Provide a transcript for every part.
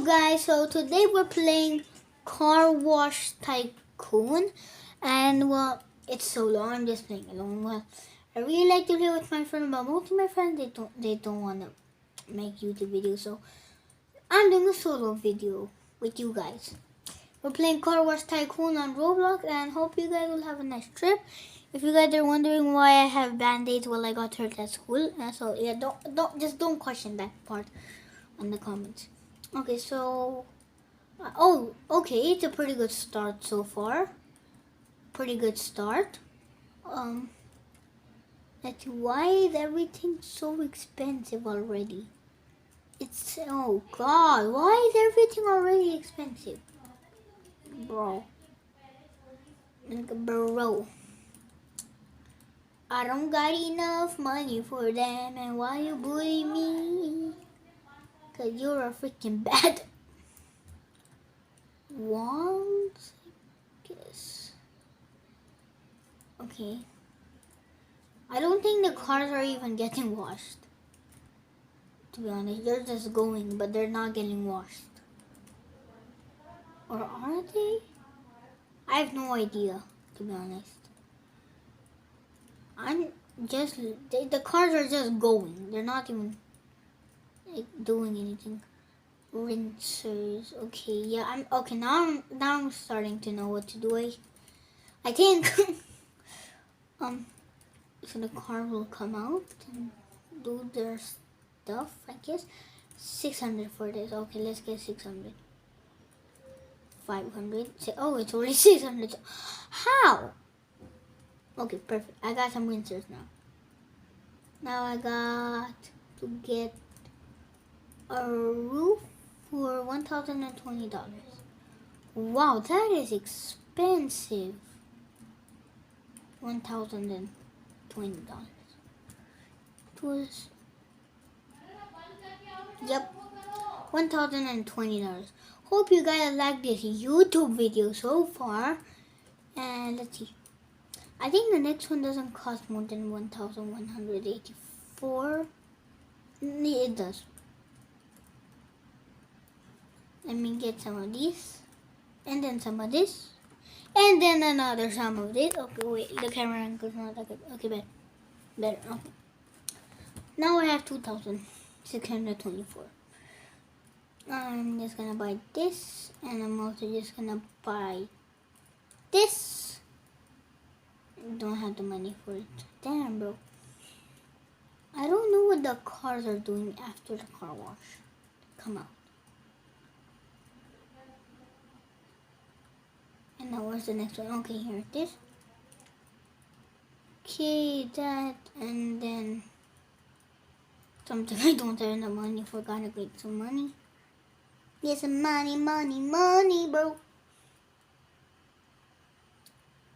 Guys, so today we're playing Car Wash Tycoon, and well, it's so long. I'm just playing alone. Well, I really like to play with my friend, but most of my friends they don't want to make YouTube videos, so I'm doing a solo video with you guys. We're playing Car Wash Tycoon on Roblox, and hope you guys will have a nice trip. If you guys are wondering why I have band-aids while I got hurt at school, so yeah, don't question that part in the comments. Okay, so okay, it's a pretty good start so far. Pretty good start. That's why is everything so expensive already? It's oh god, why is everything already expensive, bro? Bro, I don't got enough money for them, and why you bully me? Cause you're a freaking bad. Once, I guess. Okay. I don't think the cars are even getting washed. To be honest, they're just going, but they're not getting washed. Or are they? I have no idea, to be honest. The cars are just going. They're not even doing anything. Rinsers. Okay, yeah, now I'm starting to know what to do. I think so the car will come out and do their stuff, I guess. 600 for this. Okay, let's get 600. 500. Oh, it's already 600. How? Okay, perfect. I got some rinsers now. Now I got to get a roof for $1,020. Wow, that is expensive. $1,020. It was, yep, $1,020. Hope you guys like this YouTube video so far. And let's see. I think the next one doesn't cost more than 1,184. It does. Let me get some of these. And then some of this. And then another some of this. Okay, wait. The camera angle is not that good. Okay, better. Okay. Now I have 2,624. I'm just gonna buy this. And I'm also just gonna buy this. Don't have the money for it. Damn, bro. I don't know what the cars are doing after the car wash come out. And now where's the next one? Okay, here it is. Okay, that, and then something I don't have enough money for. Gotta get some money. Get some money, bro.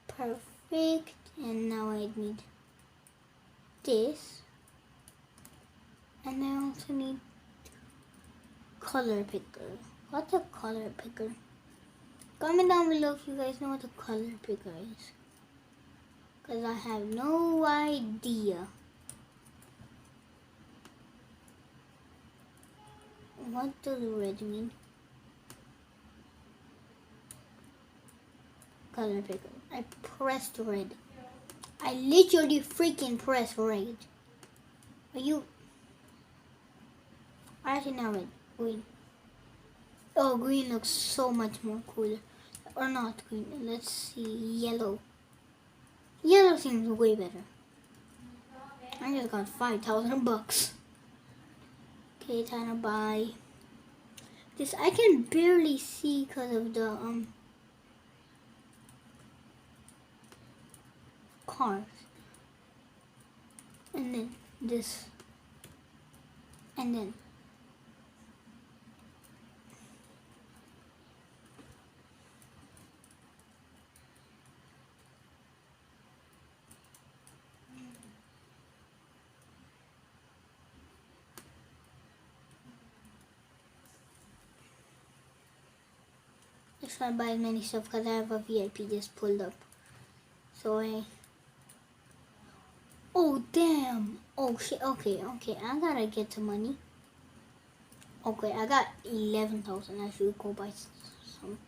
Perfect. And now I need this. And I also need color picker. What's a color picker? Comment down below if you guys know what a color picker is. Because I have no idea. What does red mean? Color picker. I pressed red. I literally freaking pressed red. Are you? Actually, not red. Green. Oh, green looks so much more cooler. Or not green. Let's see. Yellow. Yellow seems way better. I just got $5,000. Okay, time to buy this. I can barely see because of the cars. And then this. And then let's try to buy as many stuff because I have a VIP just pulled up. So oh damn. Oh shit. Okay. I gotta get some money. Okay, I got 11,000. I should go buy some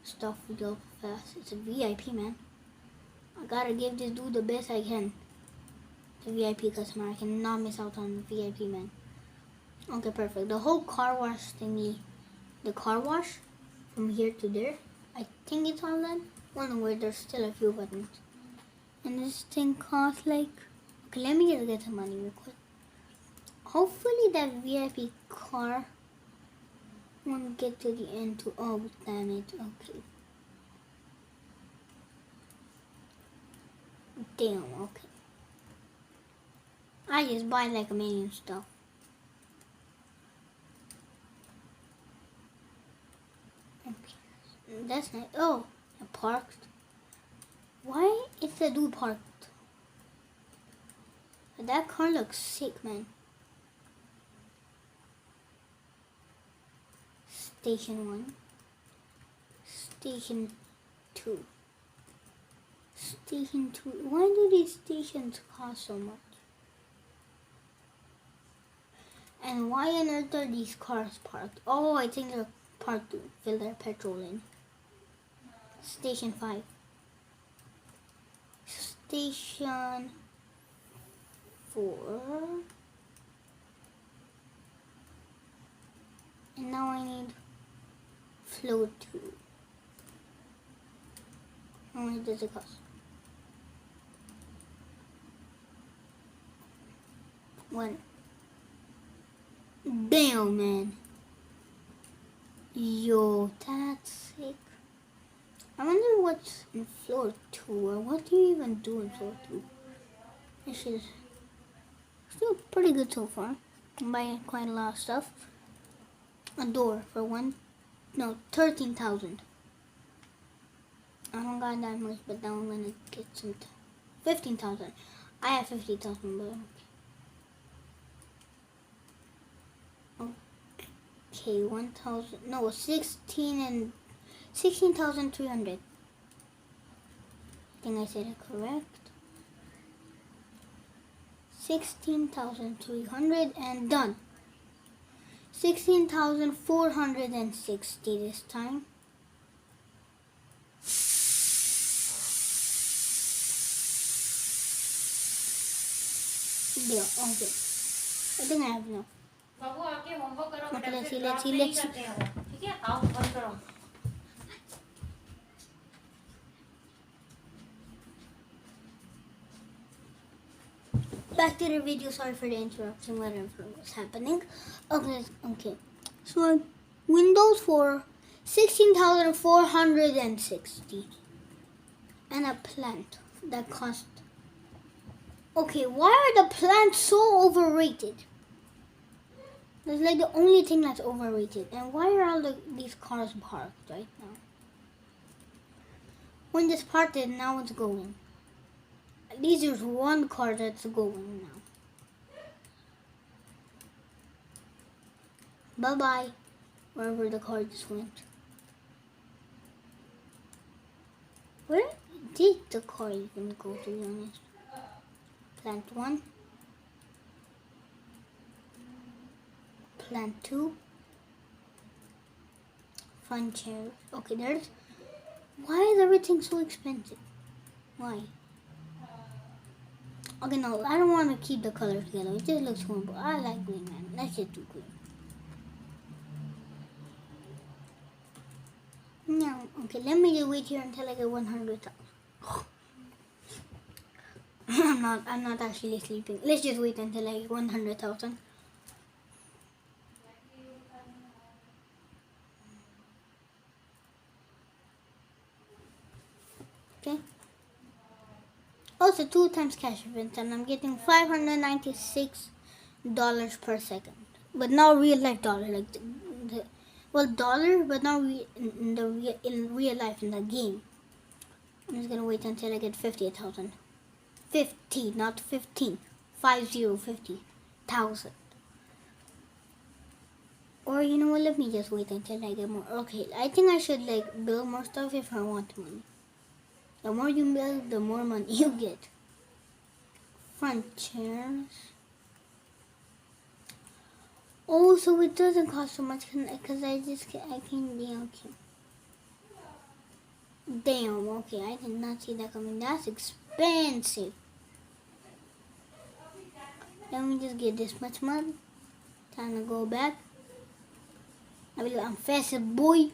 stuff real fast. It's a VIP, man. I gotta give this dude the best I can. The VIP customer. I cannot miss out on the VIP, man. Okay, perfect. The whole car wash thingy. The car wash from here to there. I think it's all done. One where there's still a few buttons. And this thing costs like... Okay, let me just get some money real quick. Hopefully that VIP car won't get to the end too. Oh, damn it. Okay. Damn, okay. I just buy like a million stuff. Okay. That's nice. Oh, I parked. Why is the dude parked? That car looks sick, man. Station 1. Station 2. Station 2. Why do these stations cost so much? And why on earth are these cars parked? Oh, I think they're parked to fill their petrol in. Station 5. Station 4. And now I need flow 2. How much does it cost? One. Damn, man. Yo, that's sick. I wonder what's in floor 2, or what do you even do in floor 2? This is still pretty good so far. I'm buying quite a lot of stuff. A door for 13,000. I don't got that much, but now I'm gonna get some 15,000. I have 50,000, but okay, 1,000. No, 16,300. I think I said it correct. 16,300 and done. 16,460 this time. Yeah, okay. I think I have enough. Okay, let's see. Back to the video. Sorry for the interruption. Whatever was happening. Okay. So Windows for 16,460, and a plant that cost. Okay, why are the plants so overrated? That's like the only thing that's overrated. And why are all these cars parked right now? When this parked, now it's going. At least there's one car that's going now. Bye-bye, wherever the car just went. Where did the car even go, to be honest? Plant 1. Plant 2. Fun chairs. Okay, there's... Why is everything so expensive? Why? Okay, no, I don't want to keep the colors together. It just looks horrible. I like green, man. Let's just do green. No, okay, let me just wait here until I get 100,000. I'm not actually sleeping. Let's just wait until I get 100,000. Okay. Also 2 times cash events, and I'm getting $596 per second. But not real life dollar, like dollar, but not in real life in the game. I'm just gonna wait until I get 50,000. 50, not 15. 50,000. Or you know what? Let me just wait until I get more. Okay, I think I should like build more stuff if I want money. The more you build, the more money you get. Front chairs. Oh, so it doesn't cost so much because I can, yeah, okay. Damn, okay, I did not see that coming. That's expensive. Let me just get this much money. Time to go back. I'm fast, boy.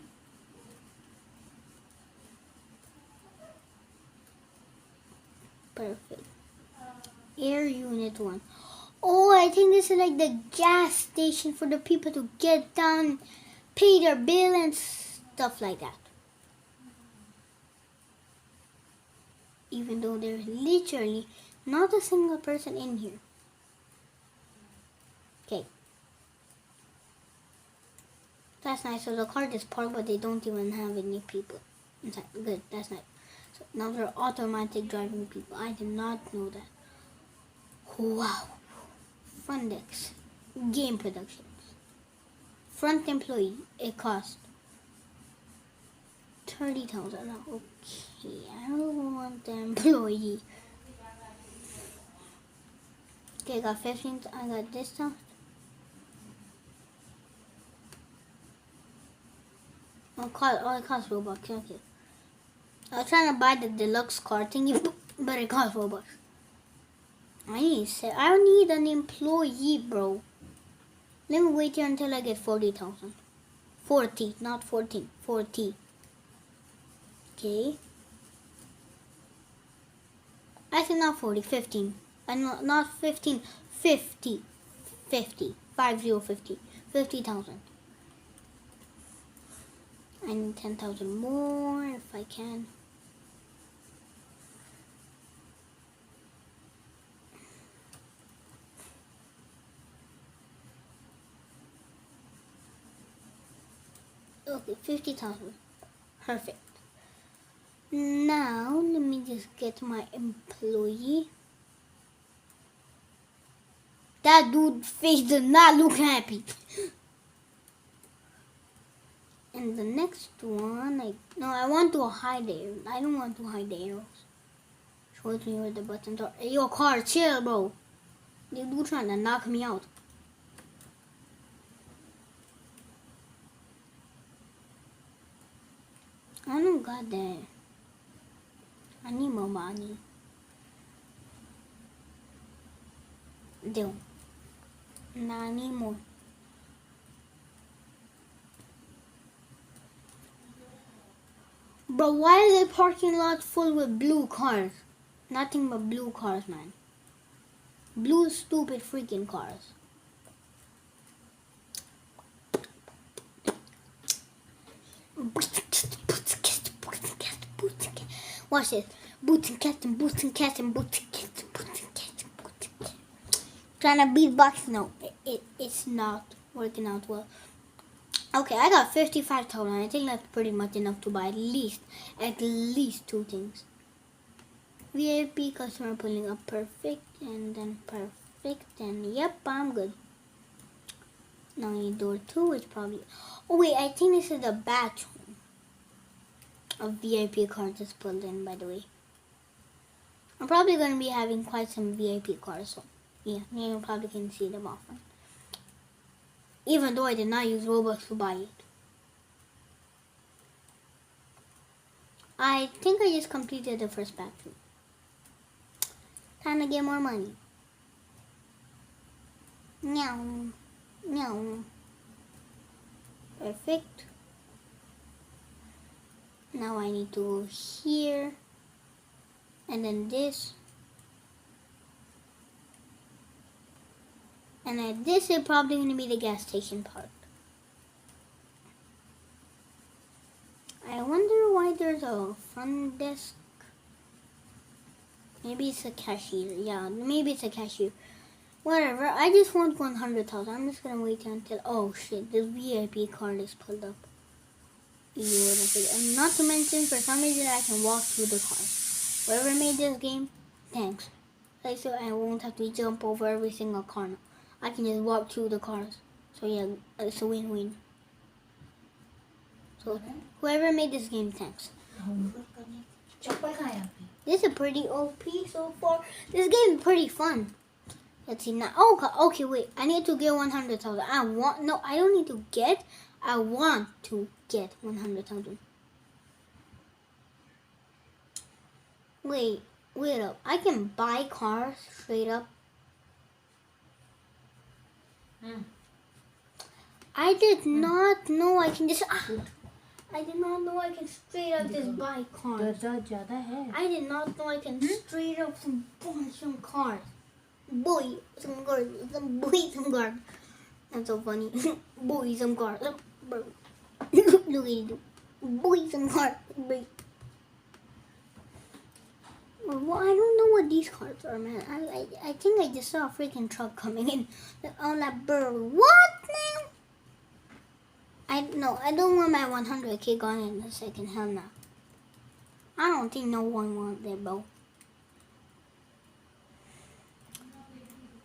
Perfect. Air unit 1. Oh, I think this is like the gas station for the people to get down, pay their bill and stuff like that. Even though there's literally not a single person in here. Okay. That's nice. So the car is parked, but they don't even have any people inside. Good. That's nice. So now they're automatic driving people. I did not know that. Wow. Fundex. Game Productions. Front employee. It cost 30,000. Okay, I don't want the employee. Okay, I got 15. I got this stuff. It costs Robux. Okay. I was trying to buy the deluxe car thingy, but it costs Robux. I don't need an employee, bro. Let me wait here until I get 40,000. 40, not 14. 40. Okay. I said not 40, 15. Not 15, 50. 50. 50. 50,000. I need 10,000 more if I can. Okay, 50,000. Perfect. Now, let me just get my employee. That dude's face does not look happy. And the next one, I want to hide it. I don't want to hide the arrows. Shows me where the buttons are. Hey, yo, car, chill, bro. The dude trying to knock me out. I don't got that. I need more money. Deal. Nah, I need more. Bro, why is the parking lot full with blue cars? Nothing but blue cars, man. Blue stupid freaking cars. Watch this. Boots and cats and boots and cats and boots and cats and boots and cats and boots and cats. Trying to beatbox? No, it's not working out well. Okay, I got 55,000. I think that's pretty much enough to buy at least 2 things. VIP customer pulling up, perfect, and then perfect, and yep, I'm good. Now I need door 2, which probably. Oh wait, I think this is the bathroom. A VIP card is pulled in, by the way. I'm probably going to be having quite some VIP cards, so yeah, you probably can see them often. Even though I did not use Robux to buy it. I think I just completed the first bathroom. Time to get more money. Meow. Meow. Perfect. Now I need to go here. And then this. And then this is probably going to be the gas station part. I wonder why there's a front desk. Maybe it's a cashier. Yeah, maybe it's a cashier. Whatever. I just want 100,000. I'm just going to wait until... Oh, shit. This VIP card is pulled up. And not to mention, for some reason, I can walk through the cars. Whoever made this game, thanks. So I won't have to jump over every single car now. I can just walk through the cars. So yeah, it's a win-win. So whoever made this game, thanks. This is pretty OP so far. This game is pretty fun. Let's see now. Oh, okay, wait. I need to get 100,000. I don't need to get. I want to get 100,000. Wait up. I can buy cars straight up. I did not know I can just. I did not know I can straight up just buy cars. I did not know I can straight up buy some cars. Boy, some cars. Some cars. That's so funny. Boy, some cars. Look at you. Boy, some cars. Well, I don't know what these cars are, man. I think I just saw a freaking truck coming in. On that bird. What now? I don't want my 100K gone in a second. Hell no. I don't think no one wants that, bro.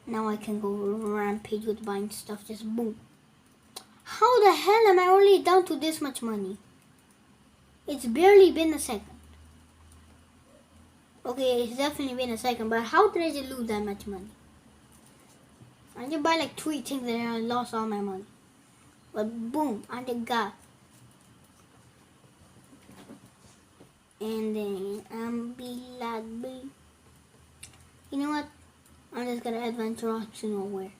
Now I can go rampage with buying stuff. Just boom. How the hell am I only down to this much money? It's barely been a second. Okay, it's definitely been a second, but how did I just lose that much money? I just buy like 3 things and I lost all my money. But boom, I just got. And then I'm be like, you know what? I'm just gonna adventure off to nowhere.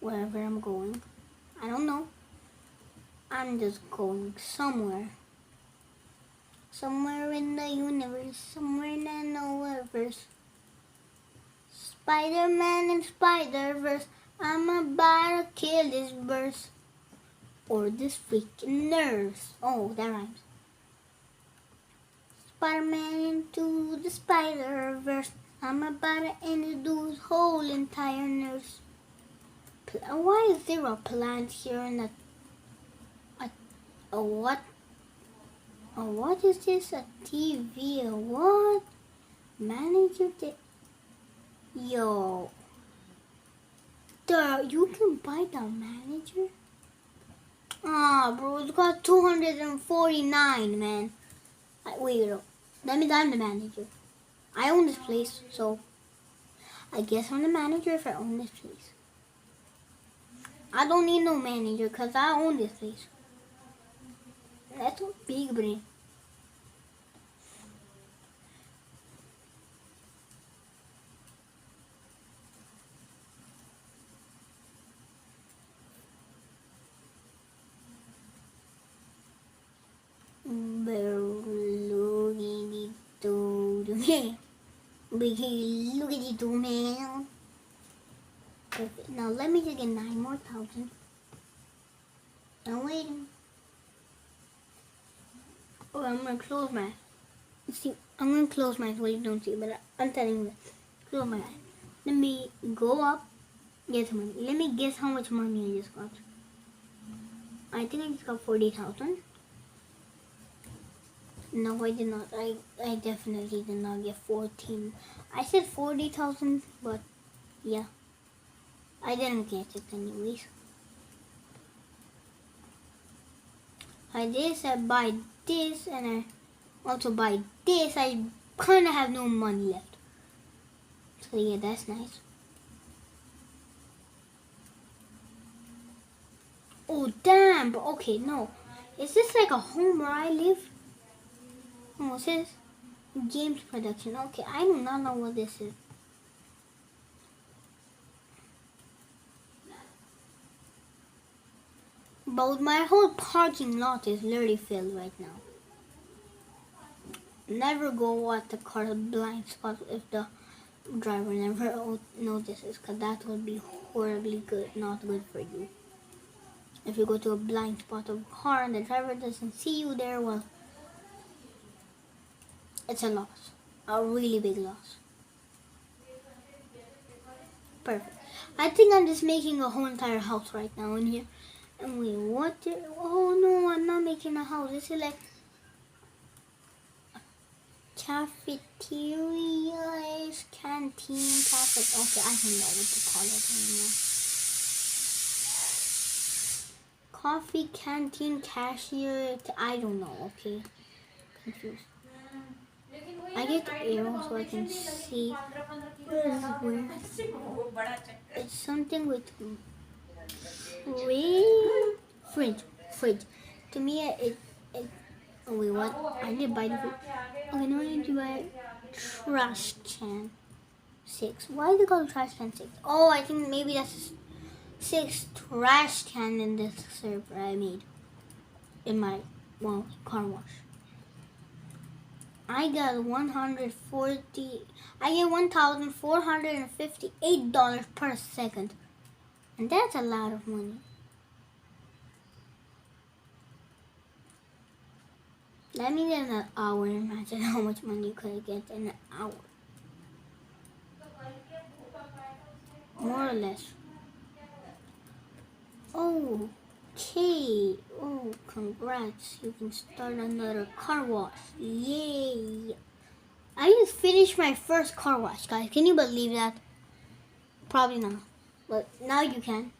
Wherever I'm going. I don't know. I'm just going somewhere. Somewhere in the universe. Somewhere in the nowhereverse. Spider-Man and Spider-Verse. I'm about to kill this verse. Or this freaking nurse. Oh, that rhymes. Spider-Man into the Spider-Verse. I'm about to introduce whole entire nurse. Why is there a plant here in a what? What is this? A TV? A what? Manager? Yo. You can buy the manager? Bro, it's got 249, man. Wait, let me I'm the manager. I own this place, so I guess I'm the manager if I own this place. I don't need no manager because I own this place. That's a big brain. Look at you, man. Perfect. Now let me just get 9 more thousand. I'm waiting. Oh, I'm gonna close my eyes. See, I'm gonna close my eyes so you don't see, but I'm telling you, close my eyes. Let me go up, get some money. Let me guess how much money I just got. I think I just got 40,000. No, I did not. I definitely did not get 14. I said 40,000, but yeah. I didn't get it anyways. I did I buy this and I also buy this. I kind of have no money left. So yeah, that's nice. Oh damn, okay, no. Is this like a home where I live? Oh, it says games production. Okay, I do not know what this is. But my whole parking lot is literally filled right now. Never go at the car blind spot if the driver never notices, because that would be horribly good, not good for you. If you go to a blind spot of a car and the driver doesn't see you there, well, it's a loss. A really big loss. Perfect. I think I'm just making a whole entire house right now in here. And wait, what? Oh no, I'm not making a house. This is like cafeteria, canteen, cafe. Okay, I don't know what to call it anymore. Coffee, canteen, cashier. I don't know. Okay, confused. I get the arrow so I can see where. It's something with fridge. Fridge. To me, it. Oh wait, what? I didn't buy the fridge. Okay, now I need to buy trash can 6. Why is it called trash can 6? Oh, I think maybe that's 6 trash can in this server I made in my car wash. I got 140. I get $1,458 per second, and that's a lot of money. Let me get an hour. Imagine how much money you could get in an hour, more or less. Oh, okay. Oh, congrats! You can start another car wash. Yay! I just finished my first car wash, guys. Can you believe that? Probably not, but now you can.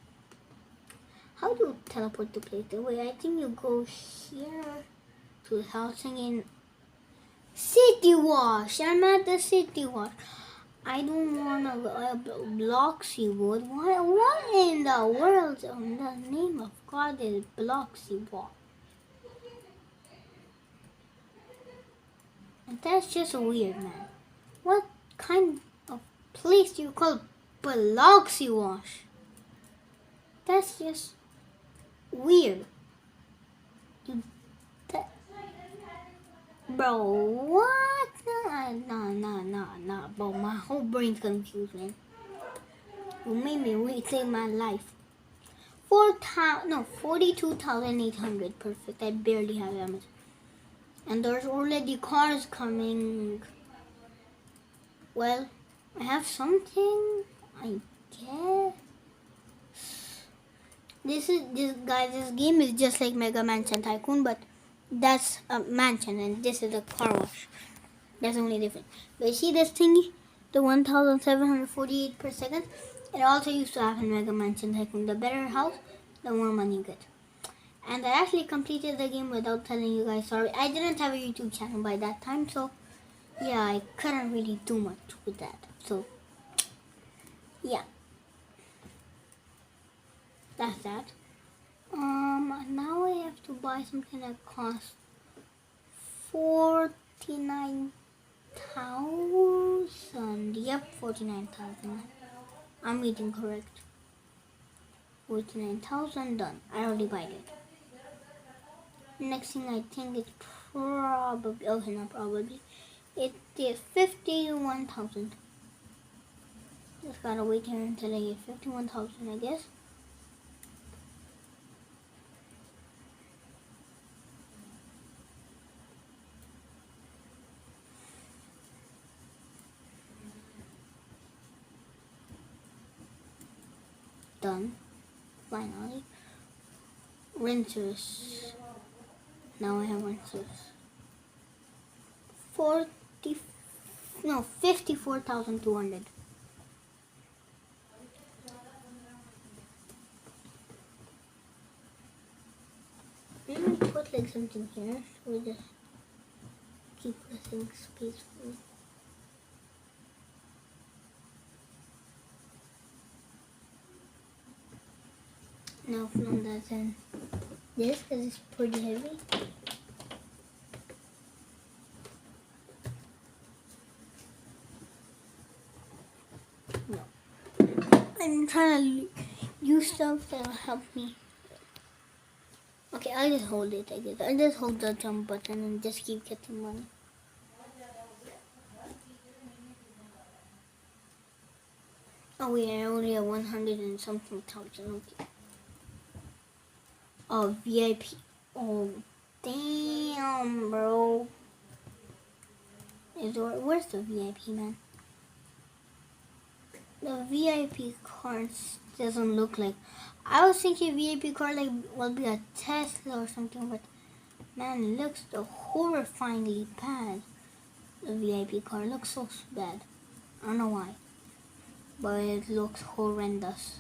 How do you teleport to place? Wait, I think you go here to the house in City Wash. I'm at the City Wash. I don't want to Bloxy Wood. What in the world? In the name of God is Bloxy Wash? And that's just weird, man. What kind of place do you call Bloxy Wash? That's just weird. Bro, what? Nah, bro. My whole brain's confused, man. You made me rethink my life. 42,800. Perfect. I barely have that much. And there's already cars coming. Well, I have something, I guess. This game is just like Mega Mansion Tycoon, but that's a mansion and this is a car wash. That's the only difference. But you see this thingy, the 1,748 per second, it also used to have in Mega Mansion Tycoon. The better house, the more money you get. And I actually completed the game without telling you guys. Sorry, I didn't have a YouTube channel by that time, so yeah, I couldn't really do much with that. So yeah, that's that. Now I have to buy something that costs 49,000. Yep, 49,000. I'm reading correct. 49,000 done. I already bought it. Next thing I think it's probably, okay, not probably. It is 51,000. Just gotta wait here until I get 51,000, I guess. Done. Finally. Rinsers. Now I have rinsers. 54,200. Let me put like something here. So we just keep pressing space for me. Now from that in this because it's pretty heavy. No. I'm trying to use stuff that'll help me. Okay, I'll just hold it, I guess. I'll just hold the jump button and just keep getting money. Oh wait, I only have 100 and something thousand. Okay. Oh, VIP. Oh, damn, bro. Where's the VIP, man? The VIP cards doesn't look like. I was thinking VIP card like will be a Tesla or something, but man, it looks so horrifyingly bad. The VIP card looks so bad. I don't know why, but it looks horrendous.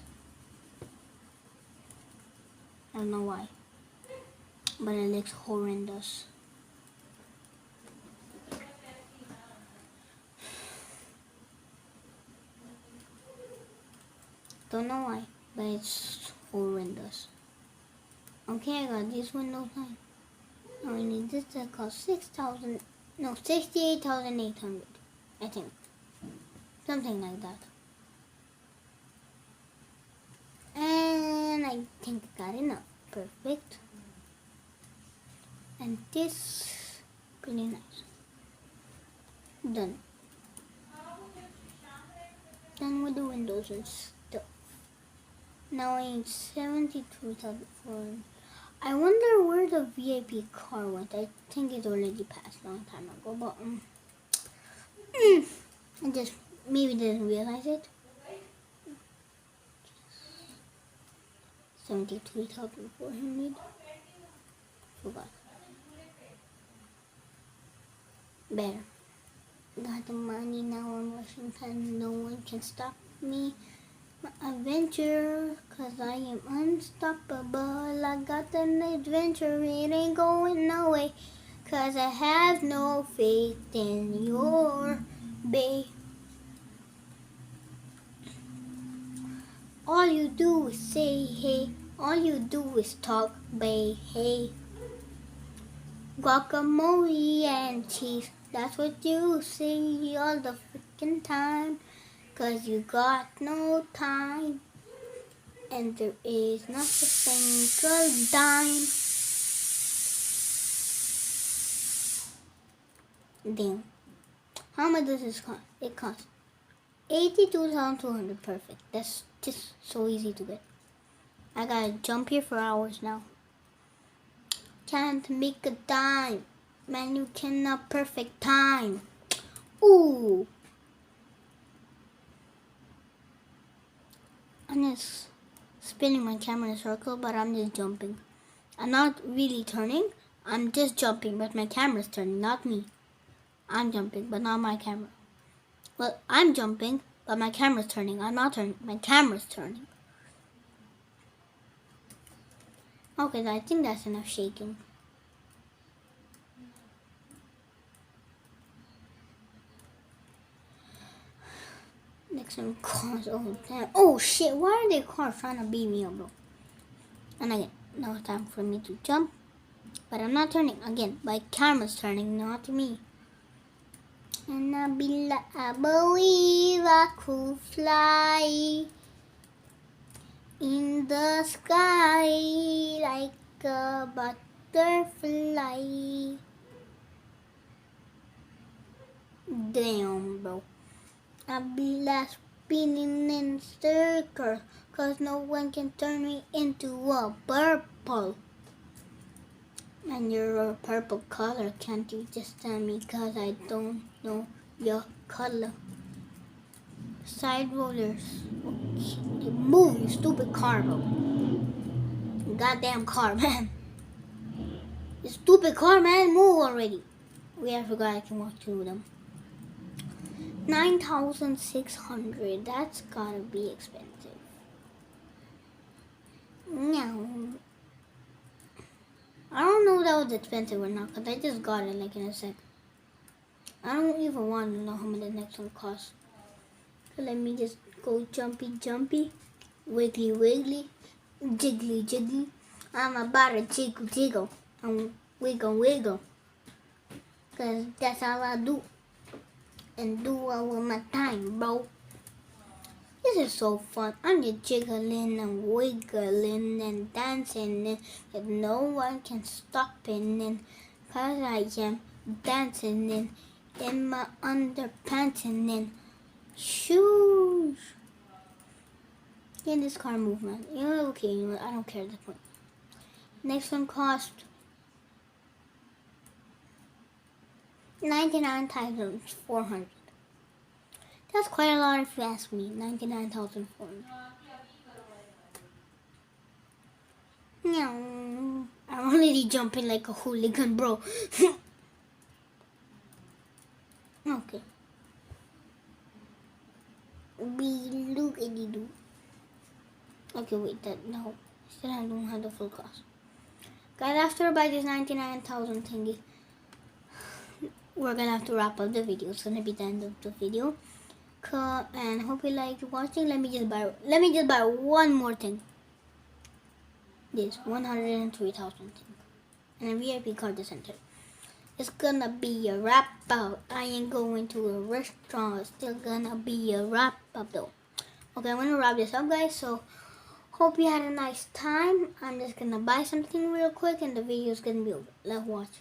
I don't know why, but it looks horrendous. Don't know why, but it's horrendous. Okay, I got this Windows 9. Now we need this that costs 68,800. I think. Something like that. And I think I got enough. Perfect. And this, pretty nice. Done. Done with the windows and stuff. Now I need 72,400. I wonder where the VIP car went. I think it already passed a long time ago, but I just maybe didn't realize it. 73,400. Forgot. Better. Got the money now in Washington. No one can stop me. My adventure, 'cause I am unstoppable. I got an adventure, it ain't going no way. 'Cause I have no faith in your bay. All you do is say hey, all you do is talk bay hey. Guacamole and cheese, that's what you say all the freaking time. 'Cause you got no time, and there is not a single dime. Damn. How much does this cost? It costs 82,200. Perfect. That's just so easy to get. I gotta jump here for hours now. Can't make a dime. Man, you cannot perfect time. Ooh. I'm just spinning my camera in a circle, but I'm just jumping. I'm not really turning. I'm just jumping, but my camera's turning, not me. I'm jumping, but not my camera. Well, I'm jumping, but my camera's turning. I'm not turning. My camera's turning. Okay, I think that's enough shaking. Next one, cars. Oh, damn. Oh, shit. Why are they cars trying to beat me up, bro? And again, now it's time for me to jump. But I'm not turning. Again, my camera's turning, not me. And I believe I could fly in the sky like a butterfly. Damn, bro. I'll be last spinning in circles, 'cause no one can turn me into a purple. And you're a purple color, can't you just tell me? 'Cause I don't know your color. Side rollers. Okay. Move, you stupid car, bro. Goddamn car, man. You stupid car, man. Move already. Wait, I forgot I can walk through them. 9,600. That's gotta be expensive. No. I don't know if that was expensive or not, because I just got it like in a second. I don't even want to know how much the next one costs. So let me just go jumpy, jumpy, wiggly, wiggly, jiggly, jiggly. I'm about to jiggle, jiggle, and wiggle, wiggle. Because that's all I do. And do all of my time, bro. This is so fun. I'm just jiggling and wiggling and dancing and no one can stop it. And 'cause I am dancing in my underpants and shoes. In this car movement. You know, okay, you know, I don't care at this point. Next one cost 99,400. That's quite a lot if you ask me. 99,400. No, I'm already jumping like a hooligan, bro. Okay. Be-look-a-dee-doo. Okay, wait, that no. Still I don't have the full cost. Guys, after I buy this 99,000 thingy, we're gonna have to wrap up the video. It's gonna be the end of the video. And hope you liked watching. Let me just buy one more thing. This 103,000 thing. And a VIP card center. It's gonna be a wrap up. I ain't going to a restaurant. It's still gonna be a wrap up though. Okay, I'm gonna wrap this up, guys. So hope you had a nice time. I'm just gonna buy something real quick and the video is gonna be over. Let's watch.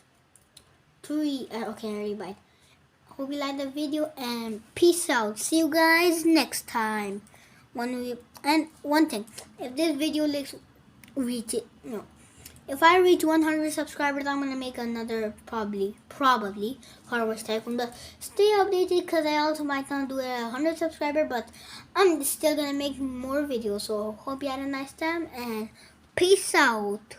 Okay, I already bought. Hope you liked the video and peace out. See you guys next time. One thing, if this video if I reach 100 subscribers, I'm gonna make another probably Car Wars Tycoon. But stay updated because I also might not do a 100 subscriber, but I'm still gonna make more videos. So hope you had a nice time and peace out.